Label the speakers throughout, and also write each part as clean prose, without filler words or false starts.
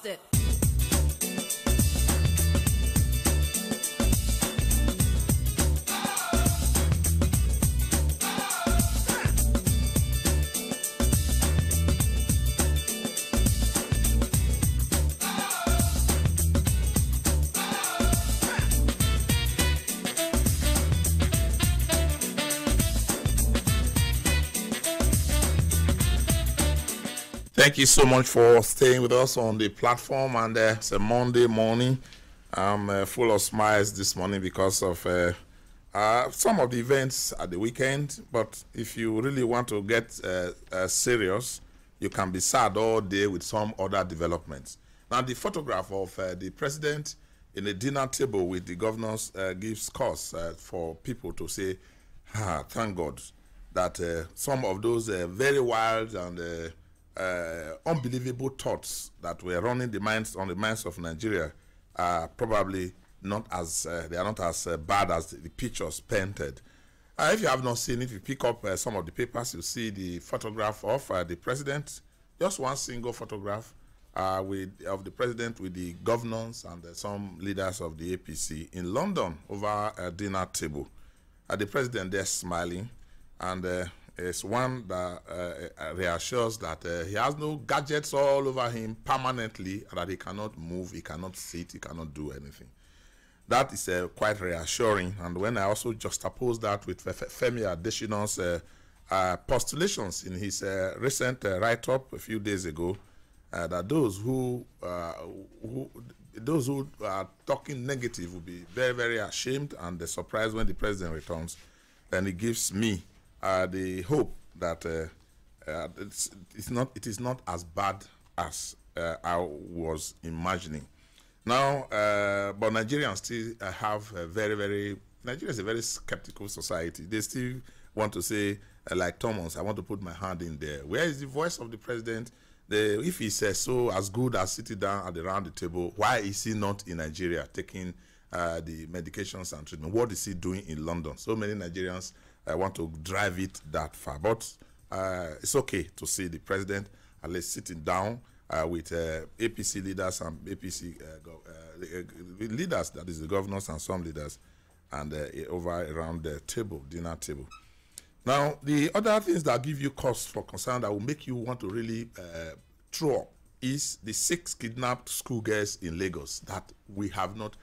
Speaker 1: it.
Speaker 2: Thank you so much for staying with us on the platform, and it's a Monday morning. I'm full of smiles this morning because of some of the events at the weekend, but if you really want to get serious, you can be sad all day with some other developments. Now, the photograph of the president in a dinner table with the governors gives cause for people to say, thank God that some of those very wild and unbelievable thoughts that were running the minds of Nigeria are probably not as they are not as bad as the pictures painted. If you have not seen it, if you pick up some of the papers, you see the photograph of the president, just one single photograph of the president with the governors and some leaders of the APC in London over a dinner table. The president there smiling, and it's one that reassures that he has no gadgets all over him permanently, that he cannot move, he cannot sit, he cannot do anything. That is quite reassuring. And when I also juxtapose that with Femi Adesina's postulations in his recent write-up a few days ago, that those who are talking negative will be very, very ashamed and surprised when the president returns. Then it gives me the hope that it is not as bad as I was imagining. Now, but Nigerians still have Nigeria is a very skeptical society. They still want to say, like Thomas, I want to put my hand in there. Where is the voice of the president? If he says so as good as sitting down at the round the table, why is he not in Nigeria taking the medications and treatment? What is he doing in London? So many Nigerians want to drive it that far. But it's okay to see the president at least sitting down with APC leaders and APC leaders, that is the governors and some leaders, and over around the table, dinner table. Now, the other things that give you cause for concern that will make you want to really throw up is the 6 kidnapped schoolgirls in Lagos that we have not,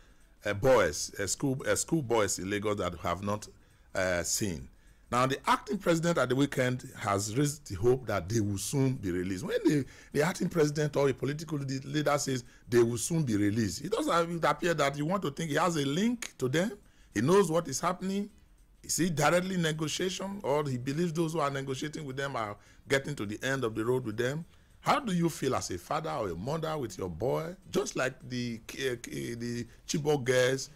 Speaker 2: school boys in Lagos that have not seen. Now, the acting president at the weekend has raised the hope that they will soon be released. When the acting president or a political leader says they will soon be released, it doesn't appear that you want to think he has a link to them. He knows what is happening. Is he directly in negotiation, or he believes those who are negotiating with them are getting to the end of the road with them? How do you feel as a father or a mother with your boy? Just like the Chibok girls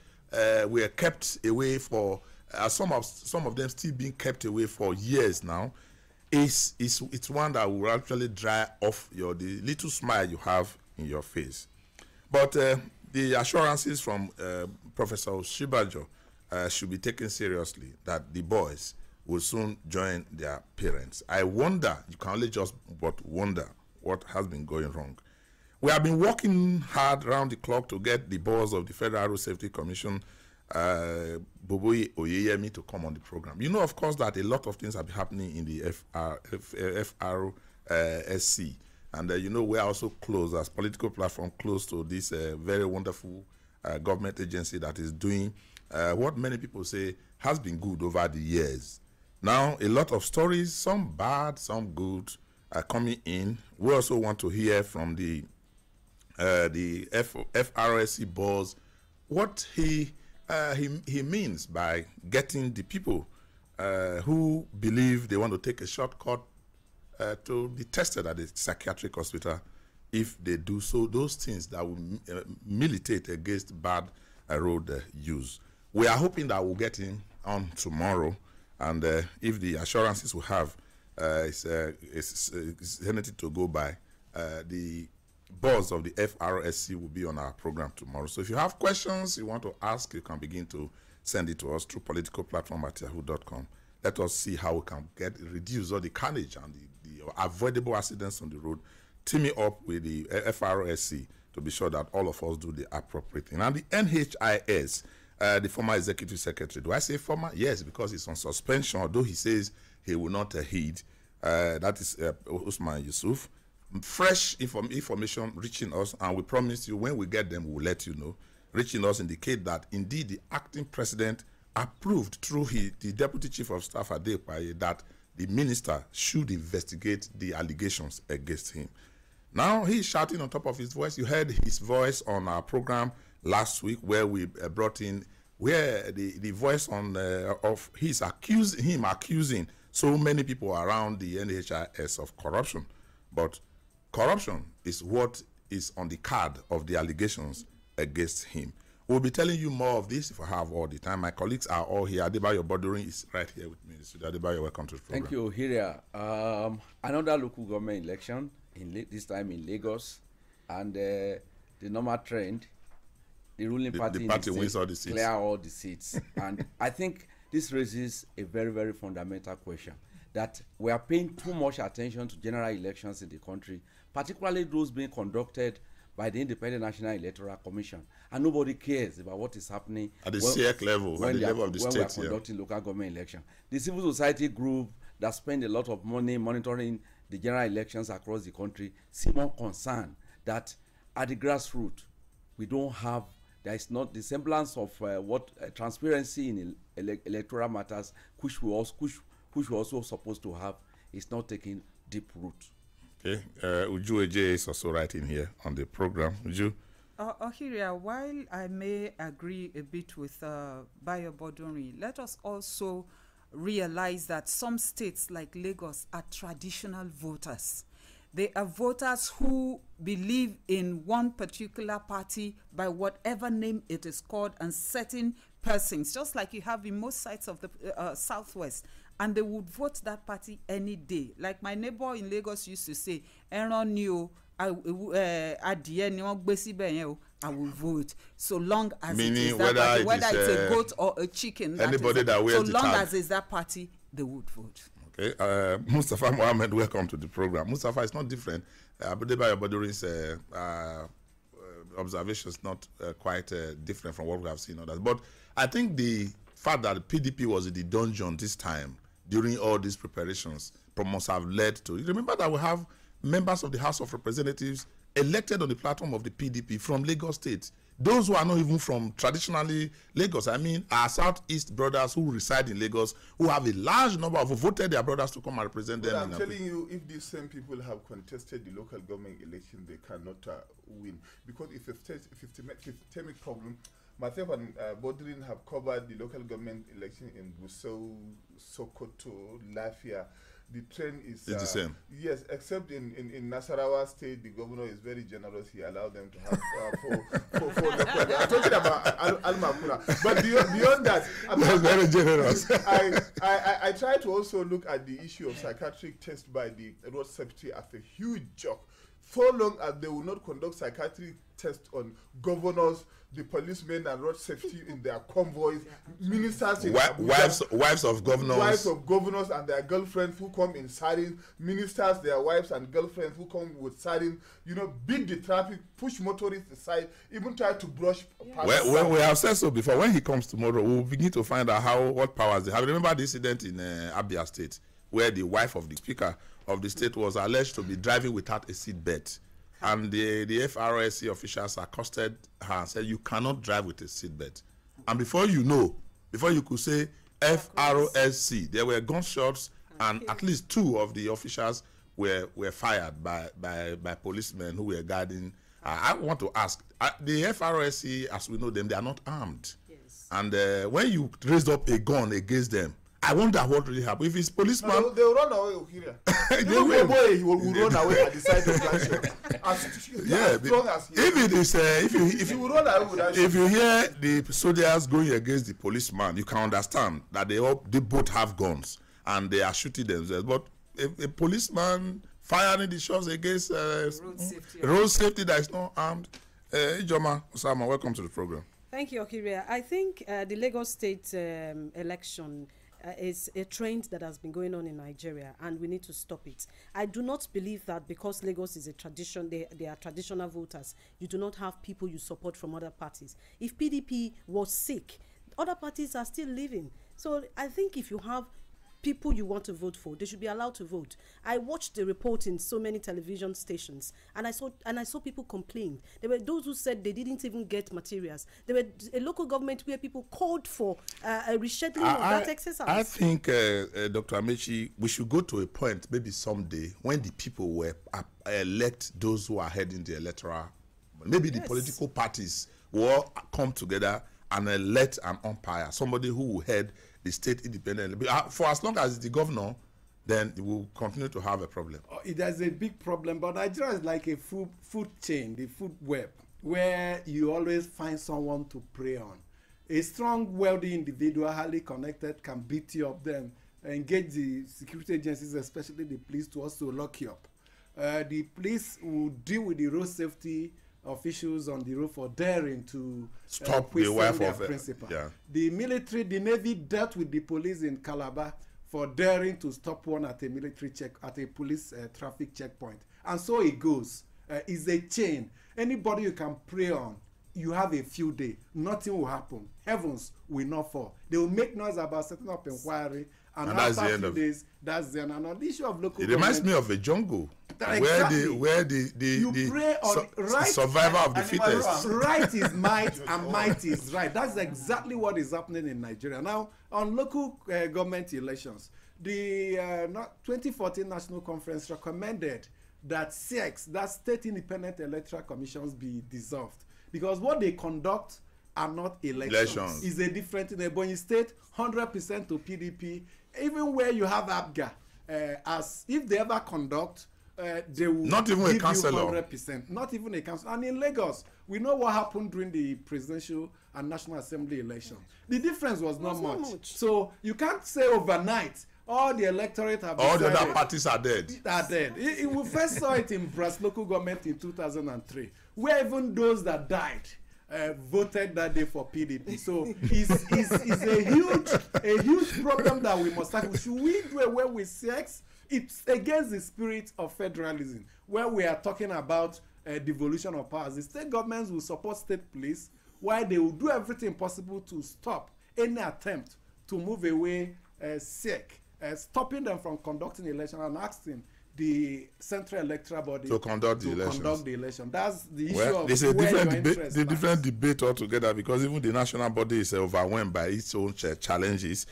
Speaker 2: were kept away for, some of them still being kept away for years now. It's one that will actually dry off the little smile you have in your face. But the assurances from Professor Shibajo should be taken seriously, that the boys will soon join their parents. I wonder, you can only just but wonder what has been going wrong. We have been working hard around the clock to get the boss of the Federal Road Safety Commission, Boboyi Oyeyemi, to come on the program. You know, of course, that a lot of things have been happening in the FRSC. And you know, we are also close, as political platform, close to this very wonderful government agency that is doing what many people say has been good over the years. Now, a lot of stories, some bad, some good, are coming in. We also want to hear from the FRSC boss what he means by getting the people who believe they want to take a shortcut to be tested at a psychiatric hospital. If they do so, those things that will militate against bad road use. We are hoping that we'll get him on tomorrow, and if the assurances we have is anything to go by, the boss of the FRSC will be on our program tomorrow. So if you have questions you want to ask, you can begin to send it to us through politicalplatform@yahoo.com. Let us see how we can reduce all the carnage and the avoidable accidents on the road, teaming up with the FRSC to be sure that all of us do the appropriate thing. And the NHIS, the former executive secretary, do I say former? Yes, because he's on suspension, although he says he will not heed. That is Usman Yusuf. Fresh information reaching us, and we promise you when we get them, we'll let you know. Reaching us indicate that indeed the acting president approved through the deputy chief of staff Adepaye that the minister should investigate the allegations against him. Now he's shouting on top of his voice. You heard his voice on our program last week where we brought in where the voice on of his accusing so many people around the NHIS of corruption. But corruption is what is on the card of the allegations against him. We'll be telling you more of this if I have all the time. My colleagues are all here. Adebayo Bodorin is right here with me. Adebayo, welcome to the program.
Speaker 1: Thank you, Hiria. Another local government election, this time in Lagos, and the normal trend, the ruling party
Speaker 2: wins all the seats.
Speaker 1: Clear all the seats. And I think this raises a very, very fundamental question, that we are paying too much attention to general elections in the country, particularly those being conducted by the Independent National Electoral Commission, and nobody cares about what is happening
Speaker 2: at the SEC level, at the level of the state.
Speaker 1: When we are conducting local government election. The civil society group that spend a lot of money monitoring the general elections across the country seem more concerned that at the grassroots, we don't have, there is not the semblance of what transparency in electoral matters, which we also supposed to have, is not taking deep root.
Speaker 2: Okay, Uju Eje is also right in here on the program. Uju?
Speaker 3: Ohiria, while I may agree a bit with Bayo Bodunri, let us also realize that some states like Lagos are traditional voters. They are voters who believe in one particular party by whatever name it is called and certain persons, just like you have in most sites of the Southwest. And they would vote that party any day. Like my neighbor in Lagos used to say, Aaron knew I will vote so long as
Speaker 2: meaning
Speaker 3: it is that party, whether it's a goat or a chicken.
Speaker 2: Anybody that wears the tag.
Speaker 3: So long as it's that party, they would vote.
Speaker 2: Okay, Mustafa Mohammed, welcome to the program. Mustafa, it's not different. Adebayo Bodorin's observation is not quite different from what we have seen others. But I think the fact that the PDP was in the dungeon this time during all these preparations must have led to. You remember that we have members of the House of Representatives elected on the platform of the PDP from Lagos State. Those who are not even from traditionally Lagos, I mean, our Southeast brothers who reside in Lagos, who have a large number of who voted their brothers to come and represent them.
Speaker 4: I'm telling you, if these same people have contested the local government election, they cannot win. Because it's a systemic problem. Myself and Bodrin have covered the local government election in Gusau, Sokoto, Lafia. The trend is
Speaker 2: the same.
Speaker 4: Yes, except in Nasarawa State, the governor is very generous. He allowed them to have four local. I'm talking about Al-Makula. But beyond that,
Speaker 2: that's very generous.
Speaker 4: I try to also look at the issue of psychiatric test by the road safety as a huge joke. So long as they will not conduct psychiatric tests on governors, the policemen and road safety in their convoys, ministers in
Speaker 2: wives of governors
Speaker 4: and their girlfriends who come in sarin, ministers, their wives and girlfriends who come with sarin, beat the traffic, push motorists aside, even try to brush past.
Speaker 2: Well, we have said so before. When he comes tomorrow, we'll begin to find out what powers they have. Remember the incident in Abia State where the wife of the speaker of the state was alleged to be driving without a seat belt. And the FRSC officials accosted her and said, you cannot drive with a seatbelt. And before you could say FRSC, there were gunshots, and at least 2 of the officials were fired by policemen who were guarding. I want to ask, the FRSC, as we know them, they are not armed.
Speaker 3: Yes.
Speaker 2: And when you raised up a gun against them, I wonder what really happened. If it's policeman,
Speaker 4: they'll run away. He will run away at the side of that.
Speaker 2: If it is, if you
Speaker 4: run away,
Speaker 2: if you hear the soldiers going against the policeman, you can understand that they both have guns and they are shooting themselves. But if a policeman firing the shots against road safety that is not armed, Ijoma Osama, welcome to the program.
Speaker 5: Thank you, Okiria. I think the Lagos State election is a trend that has been going on in Nigeria, and we need to stop it. I do not believe that because Lagos is a tradition, they are traditional voters, you do not have people you support from other parties. If PDP was sick, other parties are still living. So I think if you have people you want to vote for, they should be allowed to vote. I watched the report in so many television stations, and I saw people complain. There were those who said they didn't even get materials. There were a local government where people called for a rescheduling of that exercise.
Speaker 2: I think, Dr. Amechi, we should go to a point maybe someday when the people will elect those who are heading the electoral. Maybe the political parties will all come together and elect an umpire, somebody who will head the state independently. For as long as the governor, then we will continue to have a problem.
Speaker 6: There's a big problem, but Nigeria is like a food chain, the food web, where you always find someone to prey on. A strong, wealthy individual, highly connected, can beat you up, then engage the security agencies, especially the police, to also lock you up. The police will deal with the road safety officials on the road for daring to
Speaker 2: stop the wife of
Speaker 6: principal. The military, the Navy dealt with the police in Calabar for daring to stop one at a military at a police traffic checkpoint. And so it goes. It's a chain. Anybody you can prey on, you have a few days. Nothing will happen. Heavens will not fall. They will make noise about setting up inquiry. And
Speaker 2: that's
Speaker 6: after
Speaker 2: the end
Speaker 6: few
Speaker 2: of
Speaker 6: days, that's the end. And on the issue of local
Speaker 2: it reminds me of a jungle.
Speaker 6: Exactly.
Speaker 2: where the
Speaker 6: pray on right,
Speaker 2: survivor of the fittest.
Speaker 6: Right is might and might is right. That's exactly what is happening in Nigeria. Now, on local government elections, the 2014 National Conference recommended that SECs, that State Independent Electoral Commissions, be dissolved. Because what they conduct are not elections. It's a different thing. Ebonyi State, 100% to PDP. Even where you have ABGA, as if they ever conduct, they will
Speaker 2: not even
Speaker 6: give
Speaker 2: a councillor.
Speaker 6: You 100%. Not even a councillor. And in Lagos, we know what happened during the presidential and National Assembly election. The difference was not much. So you can't say overnight all the electorate have
Speaker 2: all the other parties are dead.
Speaker 6: We first saw it in Brass local government in 2003, where even those that died voted that day for PDP. So it's a huge problem that we must tackle. Should we do away with sex? It's against the spirit of federalism, where we are talking about devolution of powers. The state governments will support state police, while they will do everything possible to stop any attempt to move away SEC, stopping them from conducting election and asking the Central Electoral Body
Speaker 2: to conduct the
Speaker 6: election. That's the issue
Speaker 2: well,
Speaker 6: of
Speaker 2: there's a different debate altogether, because even the national body is overwhelmed by its own challenges.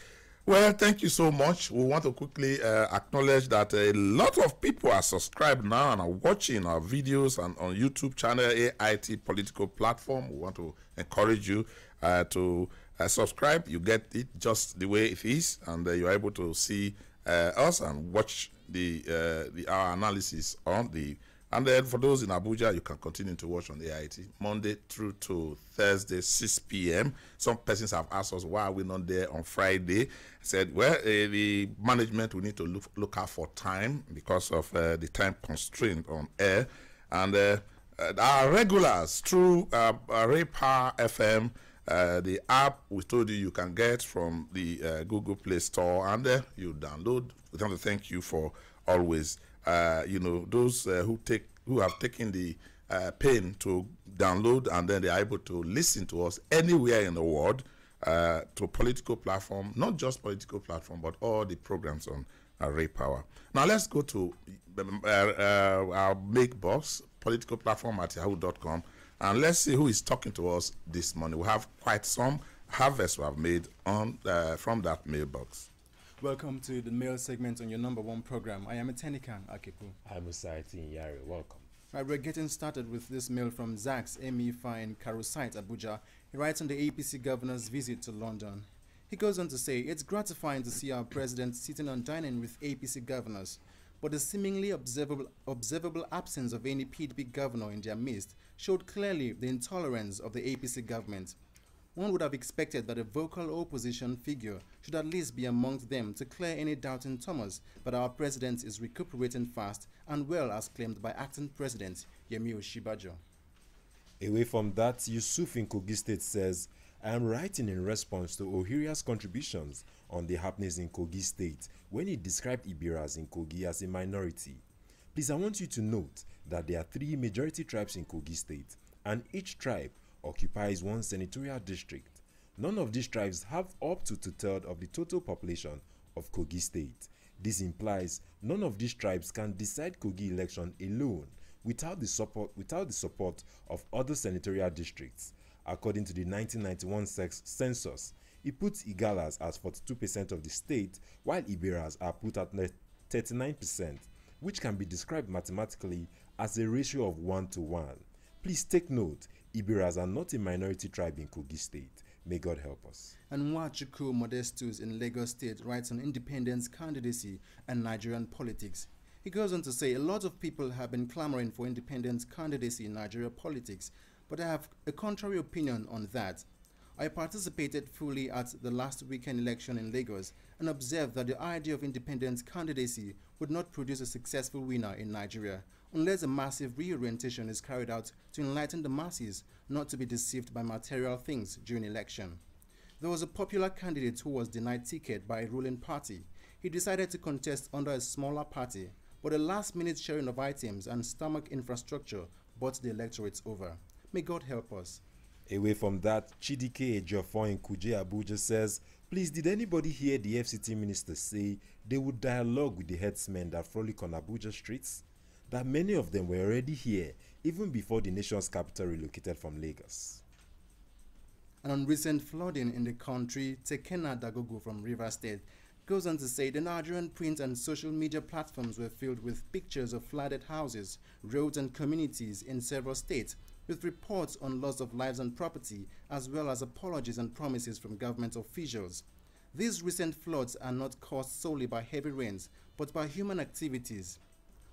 Speaker 2: Well, thank you so much. We want to quickly acknowledge that a lot of people are subscribed now and are watching our videos on YouTube channel, AIT Political Platform. We want to encourage you to subscribe. You get it just the way it is, and you're able to see us and watch our analysis on the. And then for those in Abuja, you can continue to watch on AIT Monday through to Thursday, 6 p.m. Some persons have asked us, why are we not there on Friday? I said, well, the management, we need to look out for time because of the time constraint on air. And our regulars through Raypower FM, the app we told you can get from the Google Play Store, and you download. We want to thank you for always those who have taken the pain to download, and then they are able to listen to us anywhere in the world to political platform, not just political platform, but all the programs on Raypower. Now let's go to our make box, political platform at yahoo.com, and let's see who is talking to us this morning. We have quite some harvests we have made on from that mailbox.
Speaker 7: Welcome to the mail segment on your number one program. I am Etenikan Akipu.
Speaker 8: I'm Usaiti Yari. Welcome.
Speaker 7: Right, we're getting started with this mail from Zax Emifa in Karusite, Abuja. He writes on the APC governor's visit to London. He goes on to say, it's gratifying to see our president sitting and dining with APC governors, but the seemingly observable absence of any PDP governor in their midst showed clearly the intolerance of the APC government. One would have expected that a vocal opposition figure should at least be amongst them to clear any doubt in Thomas, but our president is recuperating fast and well, as claimed by acting president Yemi Oshibajo.
Speaker 8: Away from that, Yusuf in Kogi State says, I am writing in response to Ohiria's contributions on the happenings in Kogi State when he described Ibiras in Kogi as a minority. Please, I want you to note that there are 3 majority tribes in Kogi State, and each tribe occupies 1 senatorial district. None of these tribes have up to 2/3 of the total population of Kogi State. This implies none of these tribes can decide Kogi election alone without the support of other senatorial districts. According to the 1991 census, it puts Igalas as 42% of the state, while Iberas are put at 39%, which can be described mathematically as a ratio of 1:1. Please take note, Iberas are not a minority tribe in Kogi State. May God help us.
Speaker 7: And Nwachukwu Modestus in Lagos State writes on independence candidacy and Nigerian politics. He goes on to say, a lot of people have been clamoring for independence candidacy in Nigeria politics, but I have a contrary opinion on that. I participated fully at the last weekend election in Lagos and observed that the idea of independence candidacy would not produce a successful winner in Nigeria unless a massive reorientation is carried out to enlighten the masses not to be deceived by material things during election. There was a popular candidate who was denied ticket by a ruling party. He decided to contest under a smaller party, but a last-minute sharing of items and stomach infrastructure bought the electorate over. May God help us.
Speaker 8: Away from that, Chidike Ejiofor in Kuje, Abuja says, please, did anybody hear the FCT minister say they would dialogue with the herdsmen that frolic on Abuja streets? That many of them were already here even before the nation's capital relocated from Lagos.
Speaker 7: And on recent flooding in the country, Tekena Dagogo from Rivers State goes on to say the Nigerian print and social media platforms were filled with pictures of flooded houses, roads and communities in several states, with reports on loss of lives and property, as well as apologies and promises from government officials. These recent floods are not caused solely by heavy rains, but by human activities.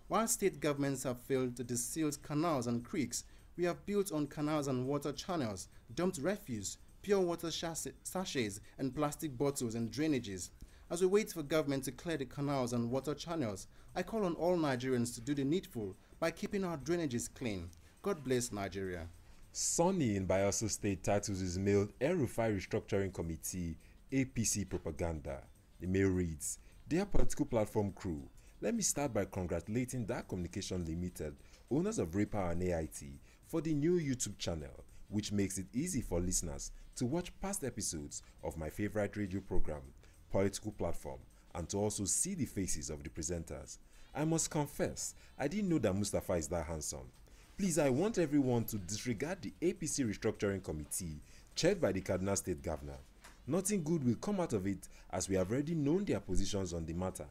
Speaker 7: While state governments have failed to deseal canals and creeks, we have built on canals and water channels, dumped refuse, pure water sachets, and plastic bottles and drainages. As we wait for government to clear the canals and water channels, I call on all Nigerians to do the needful by keeping our drainages clean. God bless Nigeria.
Speaker 8: Sonny in Bayelsa State titles his mail El-Rufai Restructuring Committee, APC Propaganda. The mail reads, Dear Political Platform crew, let me start by congratulating Dark Communication Limited, owners of Raypower and AIT, for the new YouTube channel, which makes it easy for listeners to watch past episodes of my favorite radio program, Political Platform, and to also see the faces of the presenters. I must confess, I didn't know that Mustafa is that handsome. Please, I want everyone to disregard the APC Restructuring Committee chaired by the Kaduna State Governor. Nothing good will come out of it, as we have already known their positions on the matter.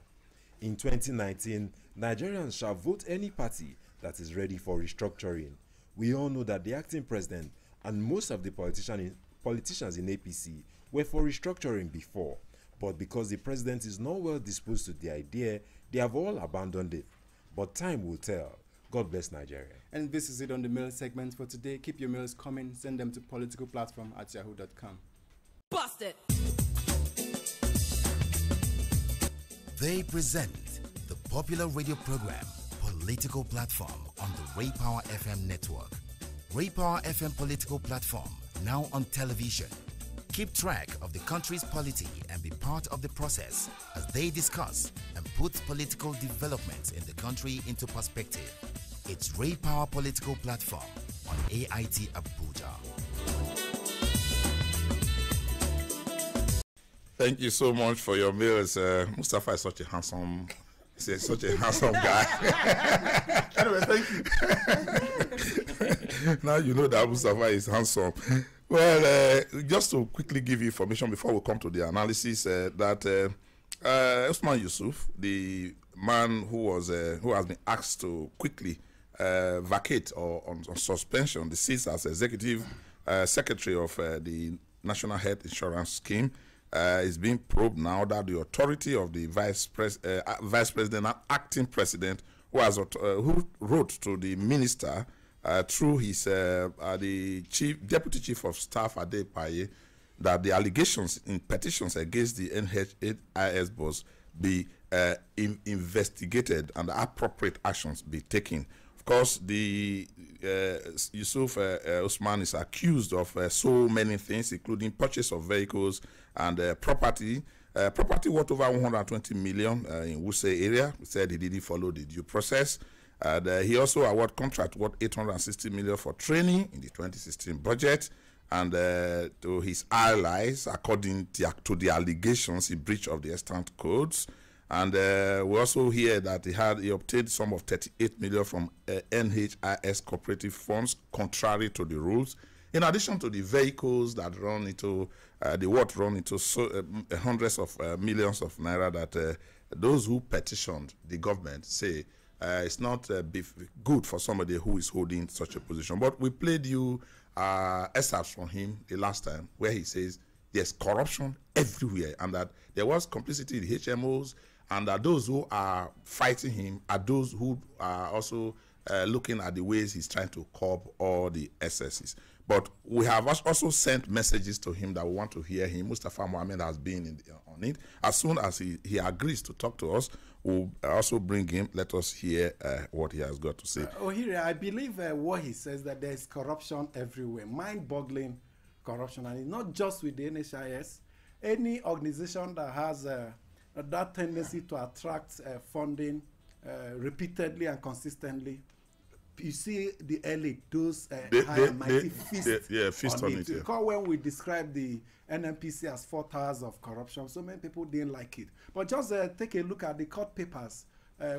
Speaker 8: In 2019, Nigerians shall vote any party that is ready for restructuring. We all know that the acting president and most of the politicians in APC were for restructuring before, but because the president is not well disposed to the idea, they have all abandoned it. But time will tell. God bless Nigeria.
Speaker 7: And this is it on the mail segment for today. Keep your mails coming. Send them to politicalplatform@yahoo.com.
Speaker 9: Bust it.
Speaker 10: They present the popular radio program Political Platform on the Raypower FM network. Raypower FM Political Platform, now on television. Keep track of the country's polity and be part of the process as they discuss and put political developments in the country into perspective. It's Raypower Political Platform on AIT Abuja.
Speaker 2: Thank you so much for your mails. Mustafa is such a handsome guy.
Speaker 4: Anyway, thank you.
Speaker 2: Now you know that Mustafa is handsome. Well, just to quickly give you information before we come to the analysis, that Usman Yusuf, the man who has been asked to quickly vacate or on suspension the seat as executive secretary of the National Health Insurance Scheme, is being probed now that the authority of the vice president and acting president, who wrote to the minister through his the deputy chief of staff Adepaye, that the allegations in petitions against the NHIS boss be investigated and appropriate actions be taken Of course, the Yusuf Usman is accused of so many things, including purchase of vehicles and property. Property worth over 120 million in Wuse area. He said he didn't follow the due process. He also awarded contract worth 860 million for training in the 2016 budget. And to his allies, according to the allegations, in breach of the extant codes. And we also hear that he obtained sum of 38 million from NHIS cooperative funds, contrary to the rules. In addition to the vehicles that run into hundreds of millions of naira that those who petitioned the government say it's not good for somebody who is holding such a position. But we played you excerpts from him the last time where he says there's corruption everywhere and that there was complicity in the HMOs and that those who are fighting him are those who are also looking at the ways he's trying to curb all the excesses. But we have also sent messages to him that we want to hear him. Mustafa Mohammed has been on it. As soon as he agrees to talk to us, we'll also bring him. Let us hear what he has got to say.
Speaker 6: Ohiri, I believe what he says, that there is corruption everywhere, mind-boggling corruption. And it's not just with the NHIS. Any organization that has that tendency to attract funding repeatedly and consistently, you see the elite, those high and mighty feast on it. Because when we describe the NNPC as 4 towers of corruption, so many people didn't like it. But just take a look at the court papers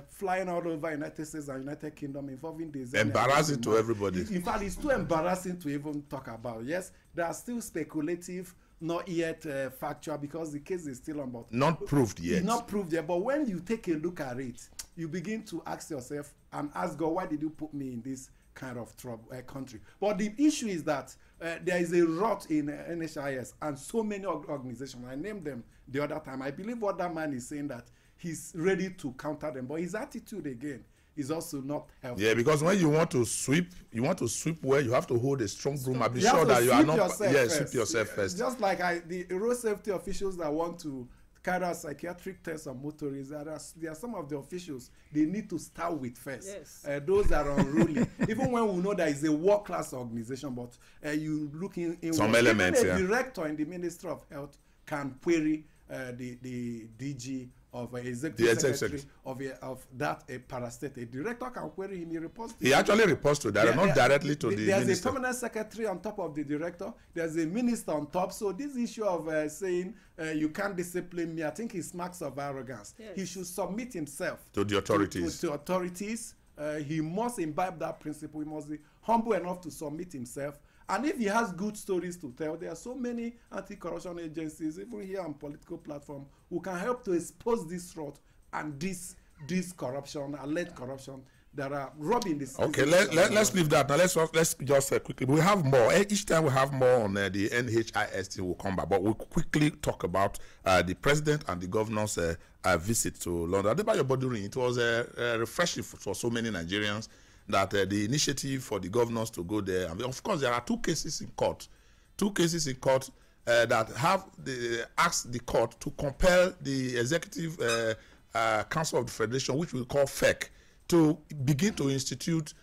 Speaker 6: flying all over United States and United Kingdom involving this.
Speaker 2: Embarrassing to everybody.
Speaker 6: In fact, it's too embarrassing to even talk about. Yes, they are still speculative, not yet factual, because the case is still on. But
Speaker 2: not proved yet.
Speaker 6: It's not proved yet. But when you take a look at it, you begin to ask yourself and ask God, why did you put me in this kind of trouble country? But the issue is that there is a rot in NHIS and so many organizations. I named them the other time. I believe what that man is saying, that he's ready to counter them, but his attitude again is also not helpful.
Speaker 2: Yeah, because when you want to sweep where you have to hold a strong broom and be sure that you are not. Sweep yourself first.
Speaker 6: Just like the road safety officials that want to carry out psychiatric tests on motorists, there are some of the officials they need to start with first. Yes. Those that are unruly. Even when we know that it's a world-class organization, but you look in
Speaker 2: some elements.
Speaker 6: Even a director in the Ministry of Health can query the DG of executive secretary of that parastate. A director can query him. He reports.
Speaker 2: He actually reports to that, not directly to the
Speaker 6: There's
Speaker 2: minister.
Speaker 6: a permanent secretary on top of the director. There's a minister on top. So this issue of saying you can't discipline me, I think is marks of arrogance. Yes. He should submit himself
Speaker 2: to the authorities.
Speaker 6: To authorities. He must imbibe that principle. He must be humble enough to submit himself. And if he has good stories to tell, there are so many anti-corruption agencies, even here on political platform, who can help to expose this rot and this corruption, alleged corruption that are robbing this.
Speaker 2: Okay, let's leave that. Now let's just quickly. We have more. Each time we have more on the NHIS thing, we'll come back. But we'll quickly talk about the president and the governor's visit to London. Adebayo Bodurin, it was refreshing for so many Nigerians that the initiative for the governors to go there. I mean, of course, there are two cases in court that have asked the court to compel the Executive Council of the Federation, which we call FEC, to begin to institute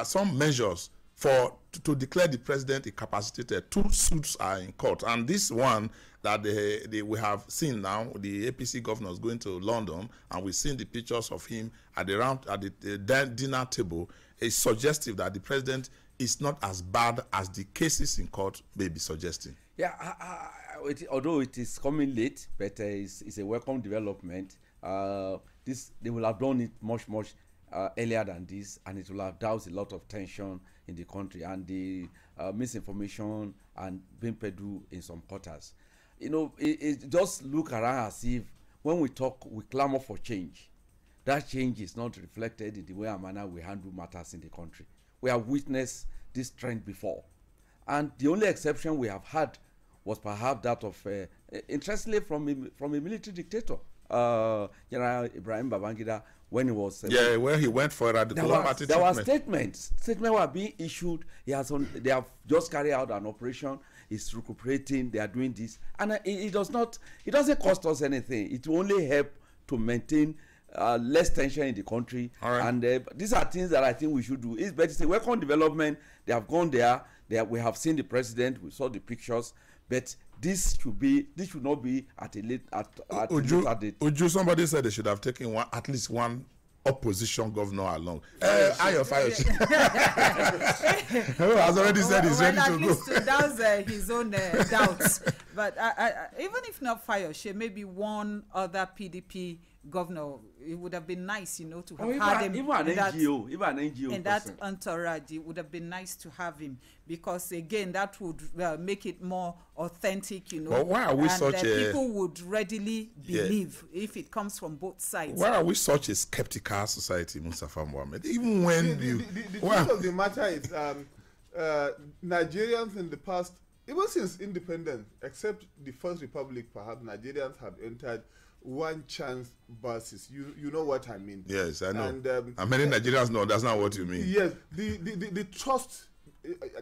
Speaker 2: some measures to declare the president incapacitated. 2 suits are in court, and this one that we have seen now, the APC governors going to London, and we've seen the pictures of him at the dinner table, is suggestive that the president is not as bad as the cases in court may be suggesting.
Speaker 1: Yeah, although it is coming late, but it's a welcome development. They will have done it much earlier than this, and it will have doused a lot of tension in the country and the misinformation and being peddled in some quarters. You know, it just look around as if when we talk, we clamor for change. That change is not reflected in the way and manner we handle matters in the country. We have witnessed this trend before, and the only exception we have had was perhaps that of, interestingly, from a military dictator, General Ibrahim Babangida, when he was
Speaker 2: where he went for a diplomatic treatment.
Speaker 1: There were statements were being issued. They have just carried out an operation. He's recuperating. They are doing this, and it doesn't cost us anything. It will only help to maintain less tension in the country. And these are things that I think we should do. It's better to say welcome development. They have gone there. We have seen the president. We saw the pictures. But this should not be at a later date.
Speaker 2: Uju, somebody said they should have taken at least one opposition governor along. Ayo Fayose has already said he's ready to go.
Speaker 3: That's his own doubts. But even if not Fayose, maybe one other PDP governor, it would have been nice, to have had him.
Speaker 1: Even an NGO
Speaker 3: in that entourage, it would have been nice to have him, because again, that would make it more authentic,
Speaker 2: But why are we
Speaker 3: people would readily believe if it comes from both sides.
Speaker 2: Why are we such a skeptical society, Mustafa Mohammed? Even when
Speaker 4: the truth of the matter is, Nigerians in the past, even since independence, except the First Republic, perhaps Nigerians have entered one chance buses. You know what I mean?
Speaker 2: Yes, I know. And many Nigerians know that's not what you mean.
Speaker 4: Yes, the trust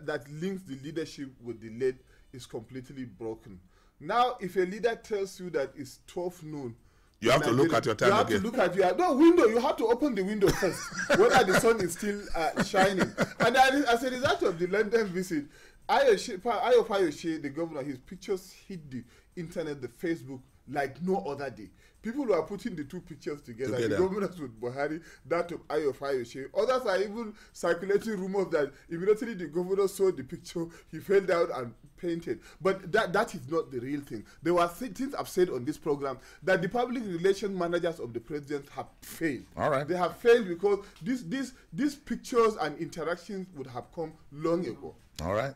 Speaker 4: that links the leadership with the led is completely broken. Now, if a leader tells you that it's 12 noon,
Speaker 2: you have to look at your time again.
Speaker 4: You have to look at your window. You have to open the window first, whether the sun is still shining. And as a result of the London visit, Ayo Fayose, the governor, his pictures hit the internet, the Facebook, like no other day. People were putting the two pictures together. The governors with Buhari, that of Ayo Fayose. Others are even circulating rumors that immediately the governor saw the picture, he fell down and painted. But that is not the real thing. There were things I've said on this program that the public relations managers of the president have failed.
Speaker 2: All right.
Speaker 4: They have failed because these pictures and interactions would have come long ago.
Speaker 2: All right.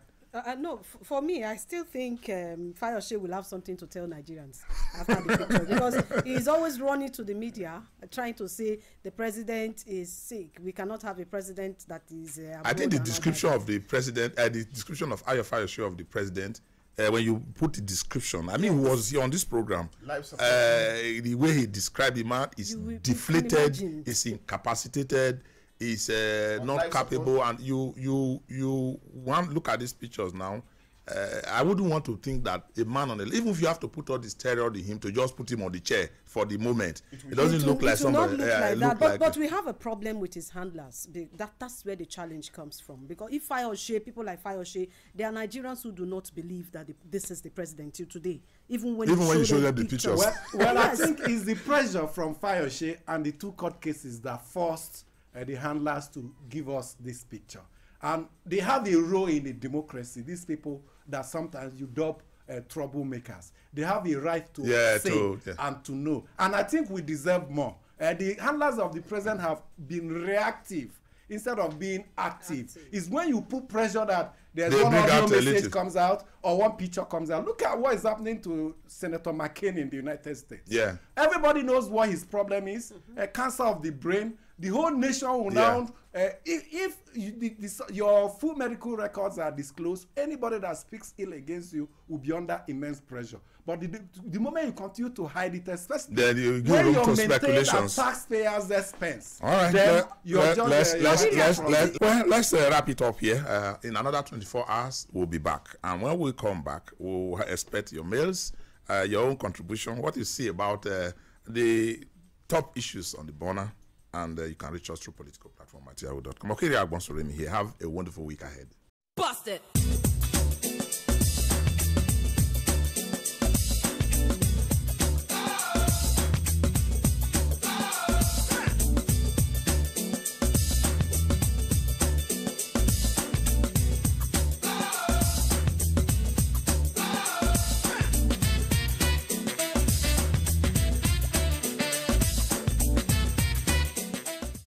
Speaker 5: No, for me, I still think Fayose will have something to tell Nigerians after the picture, because he's always running to the media trying to say the president is sick. We cannot have a president that is.
Speaker 2: I think the description of the president, the description of Ayo Fayose of the president, when you put the description, I mean, was he on this program? The way he described the man is deflated, is incapacitated. Is not capable, and you want to look at these pictures now. I wouldn't want to think that a man on even if you have to put all the steroid in him to just put him on the chair for the moment, it doesn't look like somebody.
Speaker 5: But we have a problem with his handlers. That's where the challenge comes from. Because if Fayose, people like Fayose, there are Nigerians who do not believe that this is the president till today. Even when you show them the pictures.
Speaker 6: Well, I think it's the pressure from Fayose and the two court cases that forced the handlers to give us this picture. And they have a role in a democracy. These people that sometimes you dub troublemakers, they have a right to say and to know. And I think we deserve more. The handlers of the president have been reactive instead of being active. It's when you put pressure that there's one audio message comes out or one picture comes out. Look at what is happening to Senator McCain in the United States.
Speaker 2: Yeah.
Speaker 6: Everybody knows what his problem is, cancer of the brain. The whole nation will now, if your full medical records are disclosed, anybody that speaks ill against you will be under immense pressure. But the moment you continue to hide it, especially
Speaker 2: then you give
Speaker 6: when
Speaker 2: room
Speaker 6: you're
Speaker 2: to
Speaker 6: maintained
Speaker 2: speculations.
Speaker 6: at taxpayers' expense.
Speaker 2: All right,
Speaker 6: then
Speaker 2: let's wrap it up here. In another 24 hours, we'll be back. And when we come back, we'll expect your mails, your own contribution, what you see about the top issues on the burner. And you can reach us through political platform at yahoo.com. Okay, Agbonsoremi here. Have a wonderful week ahead.
Speaker 9: Bust it.